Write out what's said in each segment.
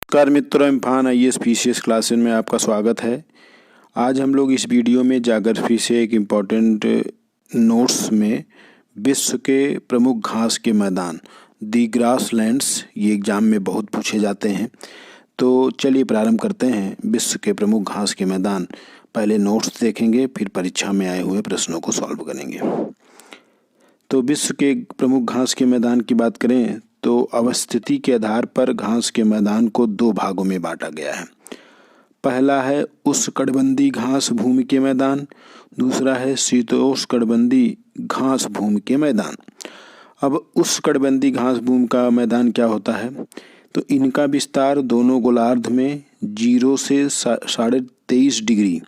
नमस्कार मित्रों, इम्फान IAS PCS classes में आपका स्वागत है। आज हम लोग इस वीडियो में ज्योग्राफी से एक इम्पॉर्टेंट नोट्स में विश्व के प्रमुख घास के मैदान दी ग्रासलैंड्स, ये एग्ज़ाम में बहुत पूछे जाते हैं। तो चलिए प्रारंभ करते हैं। विश्व के प्रमुख घास के मैदान, पहले नोट्स देखेंगे, फिर परीक्षा में आए हुए प्रश्नों को सॉल्व करेंगे। तो विश्व के प्रमुख घास के मैदान की बात करें तो अवस्थिति के आधार पर घास के मैदान को दो भागों में बांटा गया है। पहला है उष्णकटिबंधीय घास भूमि के मैदान, दूसरा है शीतोष्णकटिबंधीय घास भूमि के मैदान। अब उष्णकटिबंधीय घास भूमि का मैदान क्या होता है? तो इनका विस्तार दोनों गोलार्ध में 0 से 23.5 डिग्री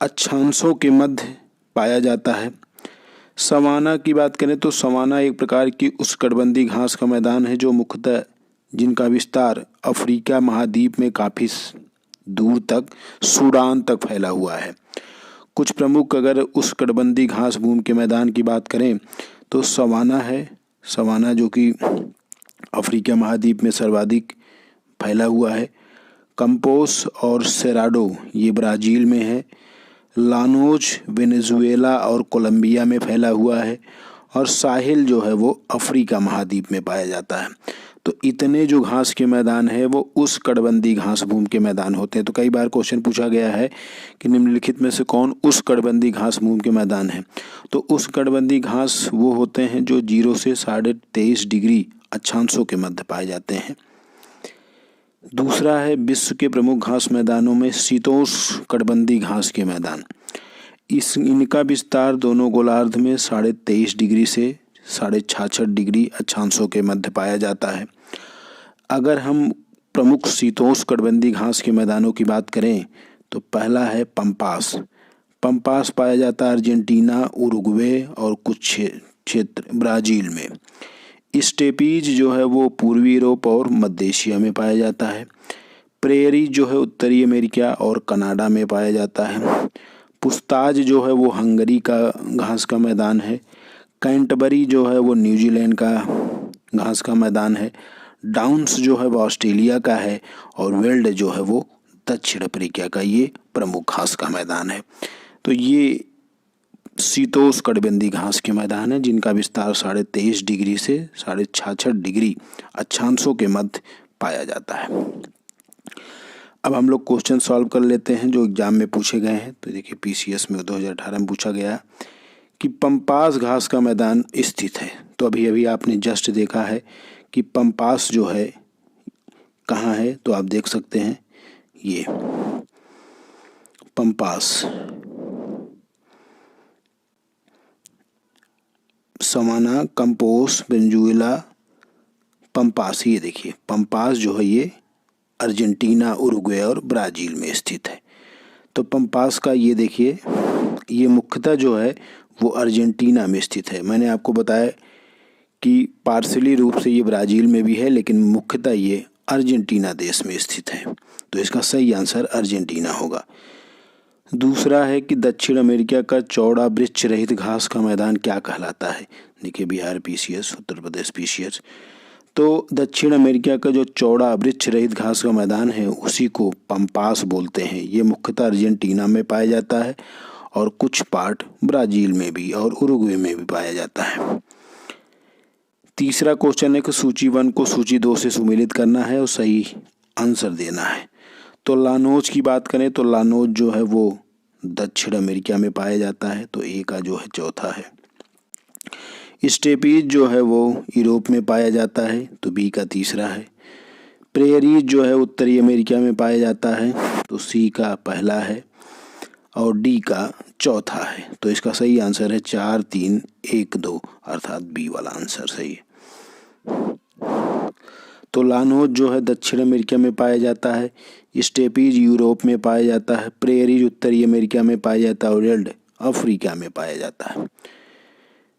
अक्षांशों के मध्य पाया जाता है। सवाना की बात करें तो सवाना एक प्रकार की उष्णकटिबंधीय घास का मैदान है जो मुख्यतः जिनका विस्तार अफ्रीका महाद्वीप में काफ़ी दूर तक सूडान तक फैला हुआ है। कुछ प्रमुख अगर उष्णकटिबंधीय घास भूमि के मैदान की बात करें तो सवाना है, सवाना जो कि अफ्रीका महाद्वीप में सर्वाधिक फैला हुआ है। कंपोस और सेराडो ये ब्राज़ील में है। लानोज वेनेजुएला और कोलंबिया में फैला हुआ है। और साहिल जो है वो अफ्रीका महाद्वीप में पाया जाता है। तो इतने जो घास के मैदान है वो उष्णकटिबंधीय घास भूमि के मैदान होते हैं। तो कई बार क्वेश्चन पूछा गया है कि निम्नलिखित में से कौन उष्णकटिबंधीय घास भूमि के मैदान है? तो उष्णकटिबंधीय घास वो होते हैं जो 0 से 23.5 डिग्री अक्षांशों के मध्य पाए जाते हैं। दूसरा है विश्व के प्रमुख घास मैदानों में शीतोष्णकटिबंधीय घास के मैदान। इनका विस्तार दोनों गोलार्ध में 23.5 डिग्री से 66.5 डिग्री अक्षांशों के मध्य पाया जाता है। अगर हम प्रमुख शीतोष्णकटिबंधीय घास के मैदानों की बात करें तो पहला है पंपास। पंपास पाया जाता है अर्जेंटीना, उरुग्वे और कुछ क्षेत्र ब्राज़ील में। स्टेपीज जो है वो पूर्वी यूरोप और मध्य एशिया में पाया जाता है। प्रेयरी जो है उत्तरी अमेरिका और कनाडा में पाया जाता है। पुस्ताज जो है वो हंगरी का घास का मैदान है। कैंटबरी जो है वो न्यूजीलैंड का घास का मैदान है। डाउन्स जो है वो ऑस्ट्रेलिया का है। और वेल्ड जो है वो दक्षिण अफ्रीका का ये प्रमुख घास का मैदान है। तो ये शीतोष्णकटिबंधीय घास के मैदान है जिनका विस्तार 23.5 डिग्री से 66.5 डिग्री अक्षांशों के मध्य पाया जाता है। अब हम लोग क्वेश्चन सॉल्व कर लेते हैं जो एग्जाम में पूछे गए हैं। तो देखिए PCS में 2018 में पूछा गया कि पंपास घास का मैदान स्थित है। तो अभी अभी आपने जस्ट देखा है कि पंपास जो है कहाँ है, तो आप देख सकते हैं ये pampas savanna, campos, Venezuela, pampas. ये देखिए पंपास जो है ये अर्जेंटीना, उरुग्वे और ब्राज़ील में स्थित है। तो पंपास का ये देखिए ये मुख्यतः जो है वो अर्जेंटीना में स्थित है। मैंने आपको बताया कि पार्शियली रूप से ये ब्राज़ील में भी है लेकिन मुख्यतः ये अर्जेंटीना देश में स्थित है। तो इसका सही आंसर अर्जेंटीना होगा। दूसरा है कि दक्षिण अमेरिका का चौड़ा वृक्ष रहित घास का मैदान क्या कहलाता है? देखिए बिहार PCS, उत्तर प्रदेश PCS। तो दक्षिण अमेरिका का जो चौड़ा वृक्ष रहित घास का मैदान है उसी को पंपास बोलते हैं। ये मुख्यतः अर्जेंटीना में पाया जाता है और कुछ पार्ट ब्राज़ील में भी और उरुग्वे में भी पाया जाता है। तीसरा क्वेश्चन है कि सूची 1 को सूची 2 से सुमेलित करना है और सही आंसर देना है। तो लानोज की बात करें तो लानोज जो है वो दक्षिण अमेरिका में पाया जाता है। तो ए का जो है चौथा है। स्टेपीज जो है वो यूरोप में पाया जाता है। तो बी का तीसरा है। प्रेयरीज जो है उत्तरी अमेरिका में पाया जाता है। तो सी का पहला है और डी का चौथा है। तो इसका सही आंसर है 4, 3, 1, 2 अर्थात बी वाला आंसर सही है। तो लानोज जो है दक्षिण अमेरिका में पाया जाता है। स्टेपीज यूरोप में पाया जाता है। प्रेयरीज उत्तरी अमेरिका में पाया जाता है और वेल्ड अफ्रीका में पाया जाता है।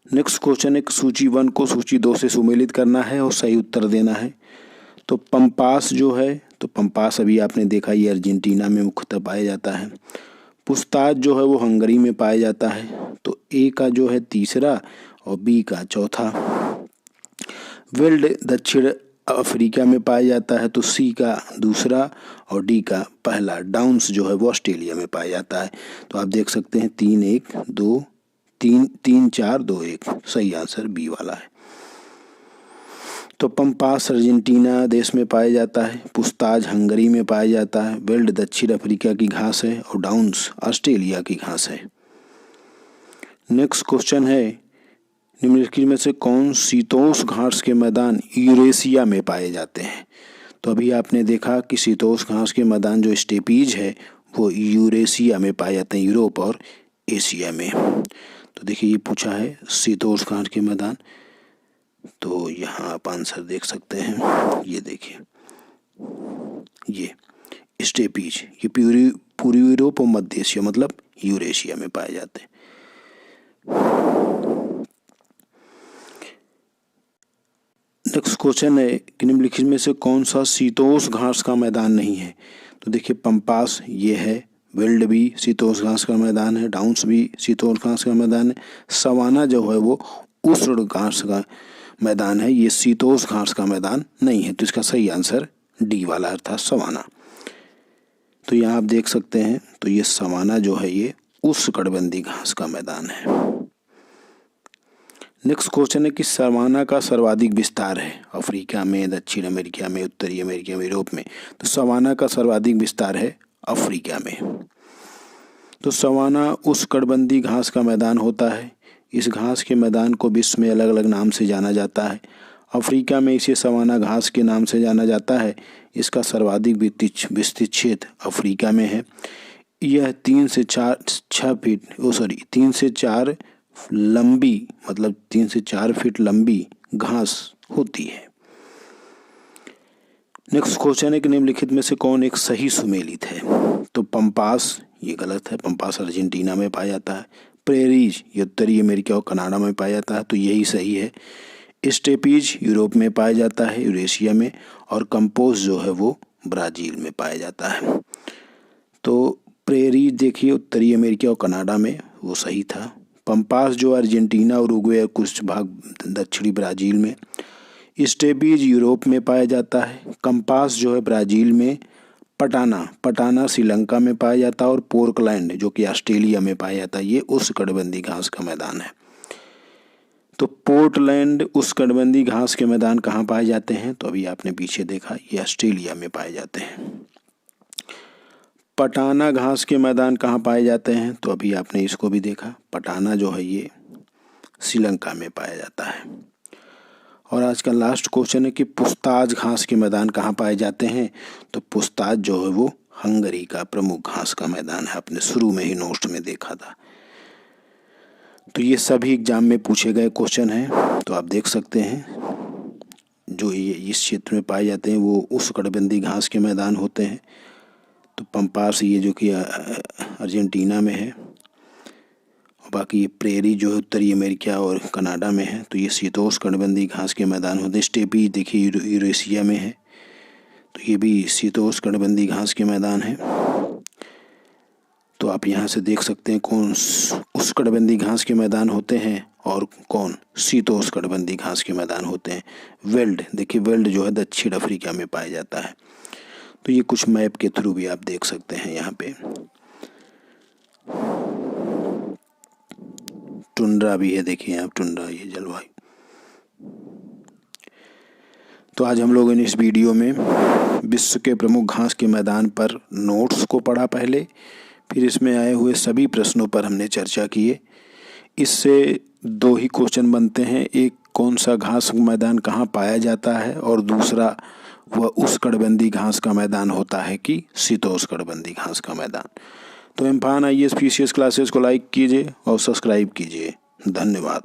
नेक्स्ट क्वेश्चन है सूची 1 को सूची 2 से सुमेलित करना है और सही उत्तर देना है। तो पंपास जो है तो पंपास अभी आपने देखा ये अर्जेंटीना में मुख्यतः पाया जाता है। पुस्ताज जो है वो हंगरी में पाया जाता है। तो ए का जो है तीसरा और बी का चौथा। वेल्ड दक्षिण अफ्रीका में पाया जाता है, तो सी का दूसरा और डी का पहला। डाउन्स जो है वो ऑस्ट्रेलिया में पाया जाता है। तो आप देख सकते हैं 3-4-2-1 सही आंसर बी वाला है। तो पंपास अर्जेंटीना देश में पाया जाता है, पुस्ताज हंगरी में पाया जाता है, वेल्ड दक्षिण अफ्रीका की घास है और डाउन्स ऑस्ट्रेलिया की घास है। नेक्स्ट क्वेश्चन है, निम्नलिखित में से कौन शीतोष्ण घास के मैदान यूरेशिया में पाए जाते हैं? तो अभी आपने देखा कि शीतोष्ण घास के मैदान जो स्टेपीज है वो यूरेशिया में पाए जाते हैं, यूरोप और एशिया में। तो देखिए ये पूछा है शीतोष्ण घास के मैदान, तो यहाँ आप आंसर देख सकते हैं। ये देखिए ये स्टेपीज ये पूर्वी यूरोप और मध्य एशिया मतलब यूरेशिया में पाए जाते हैं। नेक्स्ट क्वेश्चन है कि निम्नलिखित में से कौन सा शीतोष्ण घास का मैदान नहीं है? तो देखिए पंपास ये है, वेल्ड भी शीतोष्ण घास का मैदान है, डाउन्स भी शीतोष्ण घास का मैदान है, सवाना जो है वो उष्ण घास का मैदान है, ये शीतोष्ण घास का मैदान नहीं है। तो इसका सही आंसर डी वाला अर्थात सवाना। तो यहाँ आप देख सकते हैं, तो ये सवाना जो है ये उष्णकटिबंधीय घास का मैदान है। नेक्स्ट क्वेश्चन है कि सवाना का सर्वाधिक विस्तार है अफ्रीका में, दक्षिण अमेरिका में, उत्तरी अमेरिका में, यूरोप में। तो सवाना का सर्वाधिक विस्तार है अफ्रीका में। तो सवाना उष्णकटिबंधीय घास का मैदान होता है। इस घास के मैदान को विश्व में अलग अलग नाम से जाना जाता है। अफ्रीका में इसे सवाना घास के नाम से जाना जाता है। इसका सर्वाधिक विस्तृत क्षेत्र अफ्रीका में है। यह 3 से 4 लंबी मतलब 3 से 4 फीट लंबी घास होती है। नेक्स्ट क्वेश्चन है कि निम्नलिखित में से कौन एक सही सुमेलित है? तो पंपास ये गलत है, पंपास अर्जेंटीना में पाया जाता है। प्रेरीज ये उत्तरी अमेरिका और कनाडा में पाया जाता है, तो यही सही है। स्टेपीज यूरोप में पाया जाता है, यूरेशिया में, और कंपोज जो है वो ब्राज़ील में पाया जाता है। तो प्रेरीज देखिए उत्तरी अमेरिका और कनाडा में, वो सही था। पंपास जो अर्जेंटीना और उरुग्वे और कुछ भाग दक्षिणी ब्राज़ील में। स्टेपीज यूरोप में पाया जाता है। कंपास जो है ब्राज़ील में। पटाना श्रीलंका में पाया जाता है और पोर्टलैंड जो कि ऑस्ट्रेलिया में पाया जाता है, ये उष्णकटिबंधीय घास का मैदान है। तो पोर्टलैंड उष्णकटिबंधीय घास के मैदान कहाँ पाए जाते हैं? तो अभी आपने पीछे देखा ये ऑस्ट्रेलिया में पाए जाते हैं। पटाना घास के मैदान कहाँ पाए जाते हैं? तो अभी आपने इसको भी देखा, पटाना जो है ये श्रीलंका में पाया जाता है। और आज का लास्ट क्वेश्चन है कि पुस्ताज घास के मैदान कहाँ पाए जाते हैं? तो पुस्ताज जो है वो हंगरी का प्रमुख घास का मैदान है, आपने शुरू में ही नोट्स में देखा था। तो ये सभी एग्जाम में पूछे गए क्वेश्चन हैं, तो आप देख सकते हैं जो ये इस क्षेत्र में पाए जाते हैं वो उष्णकटिबंधीय घास के मैदान होते हैं। तो पंपास ये जो कि अर्जेंटीना में है, और बाकी ये प्रेरी जो है उत्तरी अमेरिका और कनाडा में है, तो ये शीतोष्णकटिबंधीय घास के मैदान होते हैं। स्टेपी देखिए यूरेशिया में है, तो ये भी शीतोष्णकटिबंधीय घास के मैदान है। तो आप यहाँ से देख सकते हैं कौन उष्णकटिबंधीय घास के मैदान होते हैं और कौन शीतोष्णकटिबंधीय घास के मैदान होते हैं। वेल्ड देखिए, वेल्ड जो है दक्षिण अफ्रीका में पाया जाता है। तो ये कुछ मैप के थ्रू भी आप देख सकते हैं। यहाँ पे टुंड्रा भी है, देखिए आप टुंड्रा, ये जलवायु। तो आज हम लोगों ने इस वीडियो में विश्व के प्रमुख घास के मैदान पर नोट्स को पढ़ा पहले, फिर इसमें आए हुए सभी प्रश्नों पर हमने चर्चा की। इससे 2 ही क्वेश्चन बनते हैं, एक कौन सा घास मैदान कहाँ पाया जाता है और दूसरा वह उष्णकटिबंधीय घास का मैदान होता है कि शीतोष्णकटिबंधीय घास का मैदान। तो इम्फान IAS PCS क्लासेस को लाइक कीजिए और सब्सक्राइब कीजिए। धन्यवाद।